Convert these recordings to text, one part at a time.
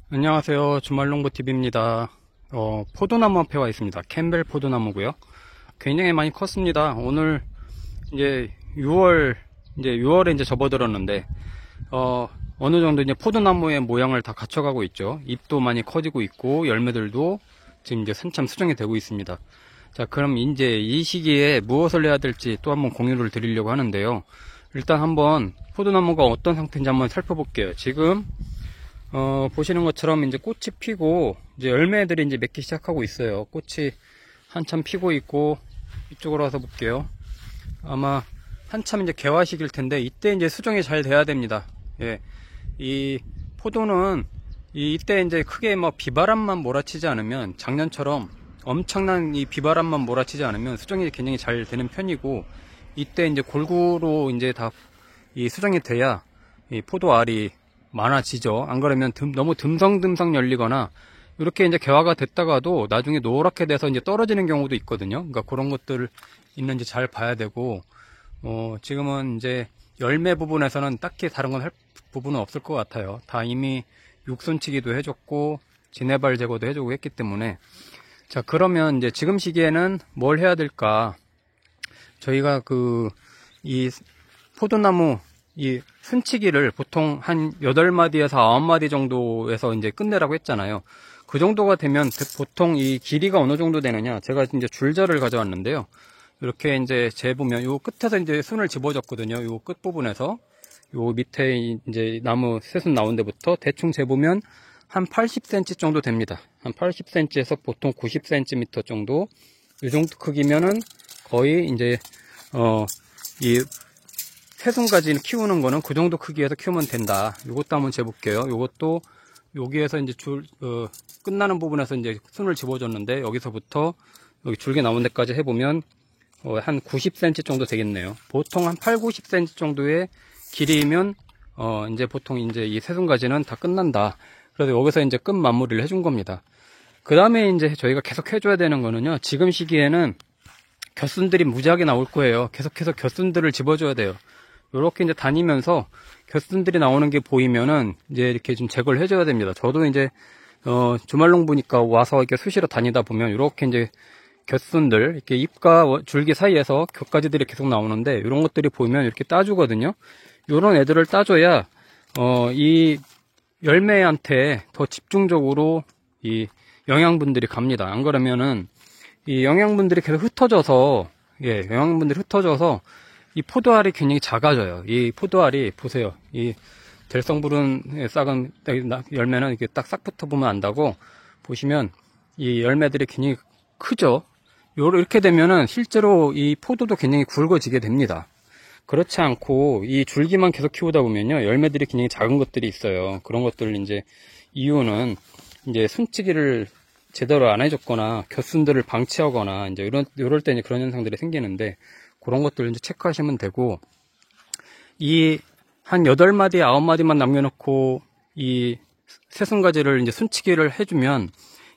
안녕하세요. 주말농부TV입니다. 포도나무 앞에 와 있습니다. 캠벨 포도나무고요. 굉장히 많이 컸습니다. 오늘 이제 6월에 이제 접어들었는데, 어느 정도 이제 포도나무의 모양을 다 갖춰가고 있죠. 잎도 많이 커지고 있고, 열매들도 지금 이제 한참 수정이 되고 있습니다. 자, 그럼 이제 이 시기에 무엇을 해야 될지 또 한번 공유를 드리려고 하는데요. 일단 한번 포도나무가 어떤 상태인지 한번 살펴볼게요. 지금 보시는 것처럼 이제 꽃이 피고 이제 열매들이 이제 맺기 시작하고 있어요. 꽃이 한참 피고 있고, 이쪽으로 와서 볼게요. 아마 한참 이제 개화 시기일 텐데 이때 이제 수정이 잘 돼야 됩니다. 예. 이 포도는 이때 이제 크게 뭐 비바람만 몰아치지 않으면, 작년처럼 엄청난 이 비바람만 몰아치지 않으면 수정이 굉장히 잘 되는 편이고, 이때 이제 골고루 이제 다 이 수정이 돼야 이 포도알이 많아지죠. 안 그러면 너무 듬성듬성 열리거나 이렇게 이제 개화가 됐다가도 나중에 노랗게 돼서 이제 떨어지는 경우도 있거든요. 그러니까 그런 것들 있는지 잘 봐야 되고, 지금은 이제 열매 부분에서는 딱히 다른 건 할 부분은 없을 것 같아요. 다 이미 육손치기도 해줬고 진해발 제거도 해주고 했기 때문에. 자, 그러면 이제 지금 시기에는 뭘 해야 될까? 저희가 이 포도나무 이 순치기를 보통 한 8마디에서 9마디 정도에서 이제 끝내라고 했잖아요. 그 정도가 되면 보통 이 길이가 어느 정도 되느냐, 제가 이제 줄자를 가져왔는데요. 이렇게 이제 재보면 요 끝에서 이제 순을 집어줬거든요. 요 끝부분에서 요 밑에 이제 나무 새순 나온 데부터 대충 재보면 한 80cm 정도 됩니다. 한 80cm에서 보통 90cm 정도, 이 정도 크기면은 거의 이제 이 새순까지 키우는 거는 그 정도 크기에서 키우면 된다. 요것도 한번 재볼게요. 요것도 여기에서 이제 끝나는 부분에서 이제 순을 집어줬는데, 여기서부터 여기 줄기 나온 데까지 해보면 한 90cm 정도 되겠네요. 보통 한 8, 90cm 정도의 길이면 이제 보통 이제 이 새순까지는 다 끝난다. 그래서 여기서 이제 끝 마무리를 해준 겁니다. 그 다음에 이제 저희가 계속 해줘야 되는 거는요, 지금 시기에는 곁순들이 무지하게 나올 거예요. 계속해서 곁순들을 집어줘야 돼요. 요렇게 이제 다니면서 곁순들이 나오는 게 보이면은 이제 이렇게 좀 제거를 해줘야 됩니다. 저도 이제 주말농부니까 와서 이렇게 수시로 다니다 보면 이렇게 이제 곁순들, 이렇게 잎과 줄기 사이에서 곁가지들이 계속 나오는데, 이런 것들이 보이면 이렇게 따주거든요. 요런 애들을 따줘야 이 열매한테 더 집중적으로 이 영양분들이 갑니다. 안 그러면은 이 영양분들이 계속 흩어져서, 영양분들이 흩어져서 이 포도알이 굉장히 작아져요. 이 포도알이 보세요. 이 될성부른 싹은 열매는 이렇게 딱 싹 붙어보면 안다고 보시면 이 열매들이 굉장히 크죠. 이렇게 되면은 실제로 이 포도도 굉장히 굵어지게 됩니다. 그렇지 않고 이 줄기만 계속 키우다 보면요, 열매들이 굉장히 작은 것들이 있어요. 그런 것들 이제 이유는 이제 순치기를 제대로 안 해줬거나 곁순들을 방치하거나 이제 이럴 때 이제 그런 현상들이 생기는데, 그런 것들 이제 체크하시면 되고, 이 한 8마디, 9마디만 남겨놓고 이 새순가지를 이제 순치기를 해주면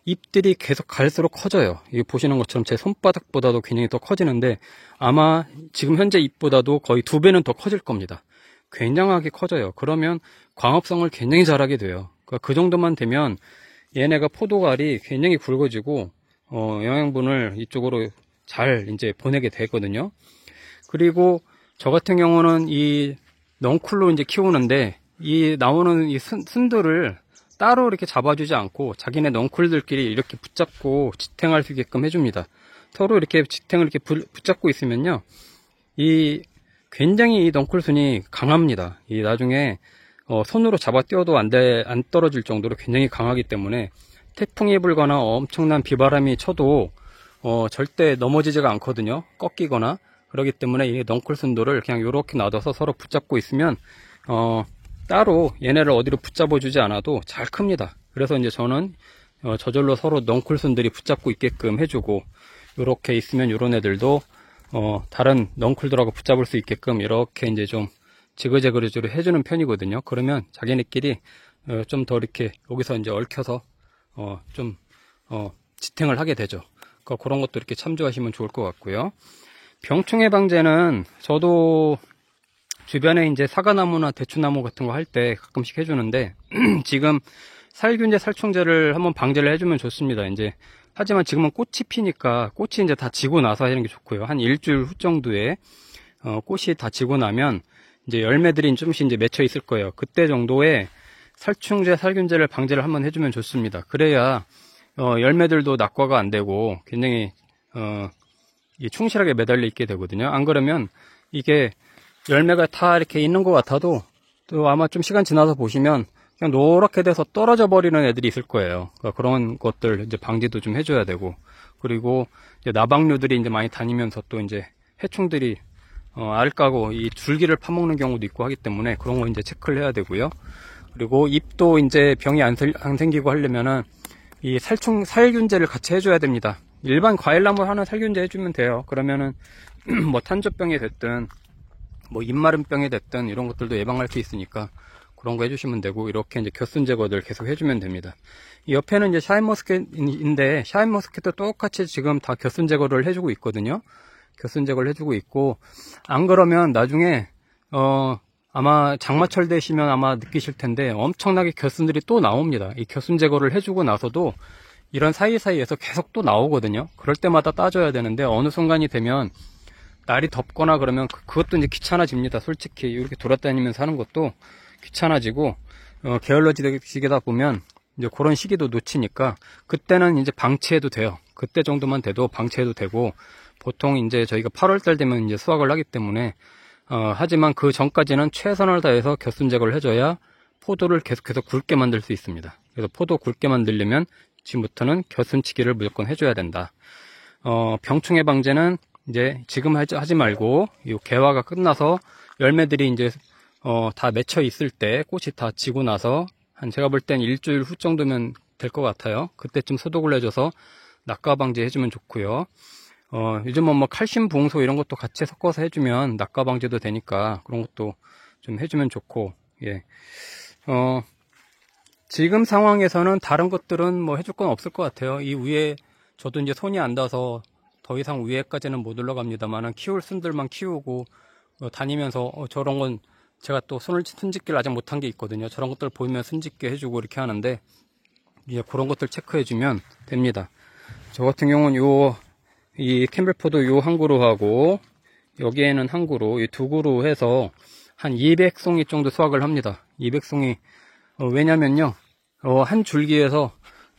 잎들이 계속 갈수록 커져요. 이 보시는 것처럼 제 손바닥보다도 굉장히 더 커지는데, 아마 지금 현재 잎보다도 거의 2배는 더 커질 겁니다. 굉장하게 커져요. 그러면 광합성을 굉장히 잘하게 돼요. 그러니까 그 정도만 되면 얘네가 포도알이 굉장히 굵어지고 영양분을 이쪽으로 잘 이제 보내게 되거든요. 그리고 저 같은 경우는 이 넝쿨로 이제 키우는데, 이 나오는 이 순들을 따로 이렇게 잡아주지 않고 자기네 넝쿨들끼리 이렇게 붙잡고 지탱할 수 있게끔 해줍니다. 서로 이렇게 지탱을 이렇게 붙잡고 있으면요, 이 굉장히 이 넝쿨순이 강합니다. 이 나중에 손으로 잡아 떼어도 안 떨어질 정도로 굉장히 강하기 때문에 태풍이 불거나 엄청난 비바람이 쳐도 절대 넘어지지가 않거든요. 꺾이거나. 그렇기 때문에 이 넝쿨순들을 그냥 이렇게 놔둬서 서로 붙잡고 있으면 따로 얘네를 어디로 붙잡아 주지 않아도 잘 큽니다. 그래서 이제 저는 저절로 서로 넝쿨순들이 붙잡고 있게끔 해주고, 이렇게 있으면 이런 애들도 다른 넝쿨들하고 붙잡을 수 있게끔 이렇게 이제 좀 지그재그로 해주는 편이거든요. 그러면 자기네끼리 좀 더 이렇게 여기서 이제 얽혀서 좀 지탱을 하게 되죠. 그런 것도 이렇게 참조하시면 좋을 것 같고요. 병충해 방제는 저도 주변에 이제 사과나무나 대추나무 같은 거 할 때 가끔씩 해주는데, 지금 살균제, 살충제를 한번 방제를 해주면 좋습니다. 이제 하지만 지금은 꽃이 피니까 꽃이 이제 다 지고 나서 하는 게 좋고요. 한 일주일 후 정도에 꽃이 다 지고 나면 이제 열매들이 조금씩 이제 맺혀 있을 거예요. 그때 정도에 살충제, 살균제를 방제를 한번 해주면 좋습니다. 그래야 열매들도 낙과가 안 되고 굉장히 충실하게 매달려 있게 되거든요. 안 그러면 이게 열매가 다 이렇게 있는 것 같아도 또 아마 좀 시간 지나서 보시면 그냥 노랗게 돼서 떨어져 버리는 애들이 있을 거예요. 그러니까 그런 것들 이제 방지도 좀 해줘야 되고, 그리고 이제 나방류들이 이제 많이 다니면서 또 이제 해충들이 알 까고 이 줄기를 파먹는 경우도 있고 하기 때문에 그런 거 이제 체크를 해야 되고요. 그리고 잎도 이제 병이 안 생기고 하려면은 이 살균제를 같이 해줘야 됩니다. 일반 과일나무 하나 살균제 해주면 돼요. 그러면은 뭐 탄저병이 됐든 뭐 입마름병이 됐든 이런 것들도 예방할 수 있으니까 그런 거 해주시면 되고, 이렇게 이제 겨순 제거들 계속 해주면 됩니다. 이 옆에는 이제 샤인머스켓인데, 샤인머스켓도 똑같이 지금 다 겨순 제거를 해주고 있거든요. 겨순 제거를 해주고 있고, 안 그러면 나중에 아마 장마철 되시면 아마 느끼실 텐데 엄청나게 겨순들이 또 나옵니다. 이 겨순 제거를 해주고 나서도 이런 사이사이에서 계속 또 나오거든요. 그럴 때마다 따줘야 되는데 어느 순간이 되면 날이 덥거나 그러면 그것도 이제 귀찮아집니다. 솔직히 이렇게 돌아다니면서 하는 것도 귀찮아지고 게을러지게 보면 이제 그런 시기도 놓치니까 그때는 이제 방치해도 돼요. 그때 정도만 돼도 방치해도 되고, 보통 이제 저희가 8월달 되면 이제 수확을 하기 때문에 하지만 그 전까지는 최선을 다해서 겨순 제거를 해줘야 포도를 계속해서 굵게 만들 수 있습니다. 그래서 포도 굵게 만들려면 지금부터는 겨순치기를 무조건 해줘야 된다. 병충해 방제는 이제 지금 하지 말고 이 개화가 끝나서 열매들이 이제 다 맺혀 있을 때, 꽃이 다 지고 나서 한 제가 볼 땐 일주일 후 정도면 될 것 같아요. 그때쯤 소독을 해줘서 낙과 방제 해주면 좋고요. 요즘은 뭐 칼슘 부흥소 이런 것도 같이 섞어서 해주면 낙과 방제도 되니까 그런 것도 좀 해주면 좋고, 예. 지금 상황에서는 다른 것들은 뭐 해줄 건 없을 것 같아요. 이 위에 저도 이제 손이 안 닿아서 더 이상 위에까지는 못 올라갑니다만은 키울 순들만 키우고 다니면서 저런 건 제가 또 손짓기를 아직 못한 게 있거든요. 저런 것들 보이면 손짓기 해주고 이렇게 하는데, 이제 그런 것들 체크해주면 됩니다. 저 같은 경우는 이 캠벨포도 요 한 그루하고 여기에는 한 그루, 이 두 그루 해서 한 200송이 정도 수확을 합니다. 200송이 왜냐면요, 한 줄기에서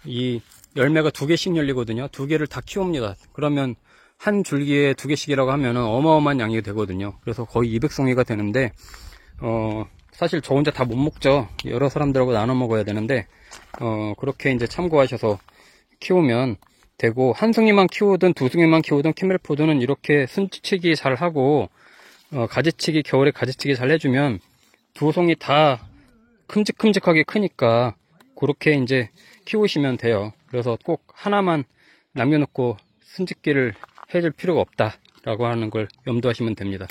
이 열매가 2개씩 열리거든요. 2개를 다 키웁니다. 그러면 한 줄기에 2개씩이라고 하면은 어마어마한 양이 되거든요. 그래서 거의 200송이가 되는데, 사실 저 혼자 다 못 먹죠. 여러 사람들하고 나눠 먹어야 되는데, 그렇게 이제 참고하셔서 키우면 되고, 한 송이만 키우든 두 송이만 키우든 캠벨포도는 이렇게 순치기 잘 하고, 가지치기, 겨울에 가지치기 잘 해주면 두 송이 다 큼직큼직하게 크니까 그렇게 이제 키우시면 돼요. 그래서 꼭 하나만 남겨놓고 순짓기를 해줄 필요가 없다라고 하는 걸 염두하시면 됩니다.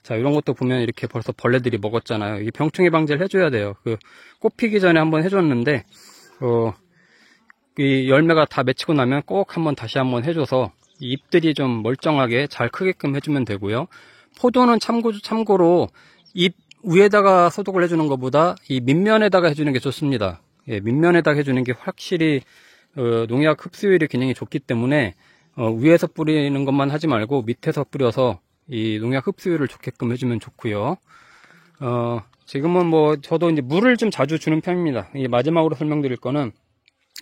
자, 이런 것도 보면 이렇게 벌써 벌레들이 먹었잖아요. 이 병충해 방제를 해줘야 돼요. 꽃 피기 전에 한번 해줬는데, 이 열매가 다 맺히고 나면 꼭 다시 한번 해줘서 이 잎들이 좀 멀쩡하게 잘 크게끔 해주면 되고요. 포도는 참고로 잎 위에다가 소독을 해주는 것보다 이 밑면에다가 해주는 게 좋습니다. 예, 밑면에다가 해주는 게 확실히 농약 흡수율이 굉장히 좋기 때문에 위에서 뿌리는 것만 하지 말고 밑에서 뿌려서 이 농약 흡수율을 좋게끔 해주면 좋고요. 지금은 뭐 저도 이제 물을 좀 자주 주는 편입니다. 이 마지막으로 설명드릴 거는,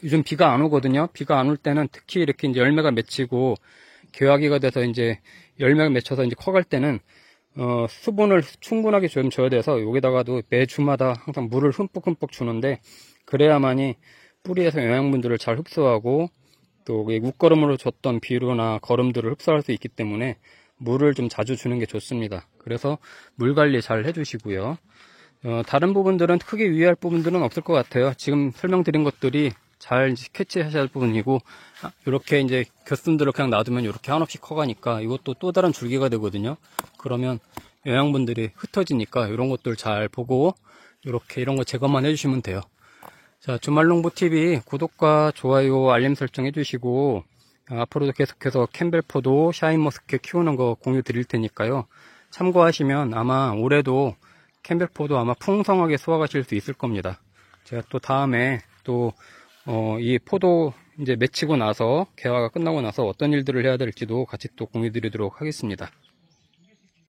요즘 비가 안 오거든요. 비가 안 올 때는 특히 이렇게 이제 열매가 맺히고 개화기가 돼서 이제 열매가 맺혀서 이제 커갈 때는 수분을 충분하게 좀 줘야 돼서 여기다가도 매주마다 항상 물을 흠뻑 주는데, 그래야만이 뿌리에서 영양분들을 잘 흡수하고 또 웃거름으로 줬던 비료나 거름들을 흡수할 수 있기 때문에 물을 좀 자주 주는 게 좋습니다. 그래서 물 관리 잘 해주시고요. 다른 부분들은 크게 유의할 부분들은 없을 것 같아요. 지금 설명드린 것들이 잘 캐치하셔야 할 부분이고, 이렇게 이제 겨순들을 그냥 놔두면 이렇게 한없이 커가니까 이것도 또 다른 줄기가 되거든요. 그러면 영양분들이 흩어지니까 이런 것들 잘 보고 이렇게 이런 거 제거만 해주시면 돼요. 자, 주말농부TV 구독과 좋아요, 알림 설정 해주시고, 앞으로도 계속해서 캠벨포도, 샤인머스켓 키우는 거 공유 드릴 테니까요. 참고하시면 아마 올해도 캠벨포도 아마 풍성하게 수확하실 수 있을 겁니다. 제가 또 다음에 또, 이 포도 이제 맺히고 나서, 개화가 끝나고 나서 어떤 일들을 해야 될지도 같이 또 공유 드리도록 하겠습니다.